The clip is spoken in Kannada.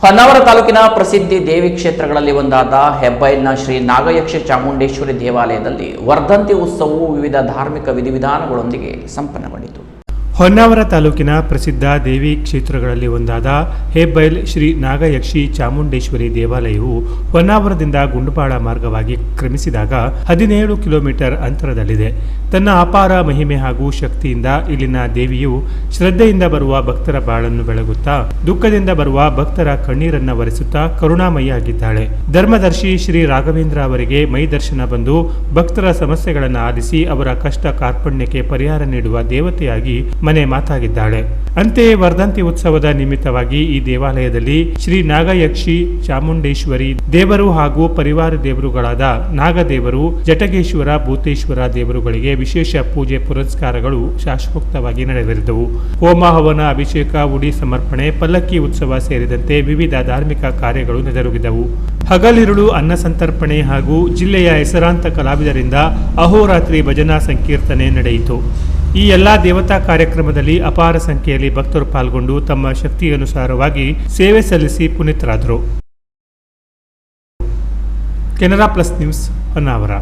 ಹೊನ್ನಾವರ ತಾಲೂಕಿನ ಪ್ರಸಿದ್ಧಿ ದೇವಿ ಕ್ಷೇತ್ರಗಳಲ್ಲಿ ಒಂದಾದ ಹೆಬ್ಬೈಲ್ನ ಶ್ರೀ ನಾಗಯಕ್ಷಿ ಚಾಮುಂಡೇಶ್ವರಿ ದೇವಾಲಯದಲ್ಲಿ ವರ್ಧಂತಿ ಉತ್ಸವವು ವಿವಿಧ ಧಾರ್ಮಿಕ ವಿಧಿವಿಧಾನಗಳೊಂದಿಗೆ ಸಂಪನ್ನಗೊಂಡಿತು. ಹೊನ್ನಾವರ ತಾಲೂಕಿನ ಪ್ರಸಿದ್ಧ ದೇವಿ ಕ್ಷೇತ್ರಗಳಲ್ಲಿ ಒಂದಾದ ಹೆಬ್ಬೈಲ್ ಶ್ರೀ ನಾಗಯಕ್ಷಿ ಚಾಮುಂಡೇಶ್ವರಿ ದೇವಾಲಯವು ಹೊನ್ನಾವರದಿಂದ ಗುಂಡುಪಾಳ ಮಾರ್ಗವಾಗಿ ಕ್ರಮಿಸಿದಾಗ 17 ಕಿಲೋಮೀಟರ್ ಅಂತರದಲ್ಲಿದೆ. ತನ್ನ ಅಪಾರ ಮಹಿಮೆ ಹಾಗೂ ಶಕ್ತಿಯಿಂದ ಇಲ್ಲಿನ ದೇವಿಯು ಶ್ರದ್ಧೆಯಿಂದ ಬರುವ ಭಕ್ತರ ಬಾಳನ್ನು ಬೆಳಗುತ್ತಾ, ದುಃಖದಿಂದ ಬರುವ ಭಕ್ತರ ಕಣ್ಣೀರನ್ನ ಒರೆಸುತ್ತಾ ಕರುಣಾಮಯಿಯಾಗಿದ್ದಾಳೆ. ಧರ್ಮದರ್ಶಿ ಶ್ರೀ ರಾಘವೇಂದ್ರ ಅವರಿಗೆ ಮೈ ದರ್ಶನ ಬಂದು ಭಕ್ತರ ಸಮಸ್ಯೆಗಳನ್ನು ಆಲಿಸಿ ಅವರ ಕಷ್ಟ ಕಾರ್ಪಣ್ಯಕ್ಕೆ ಪರಿಹಾರ ನೀಡುವ ದೇವತೆಯಾಗಿ ಮನೆ ಮಾತಾಗಿದ್ದಾಳೆ. ಅಂತೆಯೇ ವರ್ಧಂತಿ ಉತ್ಸವದ ನಿಮಿತ್ತವಾಗಿ ಈ ದೇವಾಲಯದಲ್ಲಿ ಶ್ರೀ ನಾಗಯಕ್ಷಿ ಚಾಮುಂಡೇಶ್ವರಿ ದೇವರು ಹಾಗೂ ಪರಿವಾರ ದೇವರುಗಳಾದ ನಾಗದೇವರು, ಜಟಗೇಶ್ವರ, ಭೂತೇಶ್ವರ ದೇವರುಗಳಿಗೆ ವಿಶೇಷ ಪೂಜೆ ಪುರಸ್ಕಾರಗಳು ಶಾಶ್ವತವಾಗಿ ನಡೆದಿದ್ದವು. ಹೋಮ ಹವನ, ಅಭಿಷೇಕ, ಉಡಿ ಸಮರ್ಪಣೆ, ಪಲ್ಲಕ್ಕಿ ಉತ್ಸವ ಸೇರಿದಂತೆ ವಿವಿಧ ಧಾರ್ಮಿಕ ಕಾರ್ಯಗಳು ನೆರವೇರಿದವು. ಹಗಲಿರುಳು ಅನ್ನ ಸಂತರ್ಪಣೆ ಹಾಗೂ ಜಿಲ್ಲೆಯ ಹೆಸರಾಂತ ಕಲಾವಿದರಿಂದ ಅಹೋರಾತ್ರಿ ಭಜನಾ ಸಂಕೀರ್ತನೆ ನಡೆಯಿತು. ಈ ಎಲ್ಲಾ ದೇವತಾ ಕಾರ್ಯಕ್ರಮದಲ್ಲಿ ಅಪಾರ ಸಂಖ್ಯೆಯಲ್ಲಿ ಭಕ್ತರು ಪಾಲ್ಗೊಂಡು ತಮ್ಮ ಶಕ್ತಿಯನುಸಾರವಾಗಿ ಸೇವೆ ಸಲ್ಲಿಸಿ ಪುನೀತರಾದರು. Canara plus news Honnavar.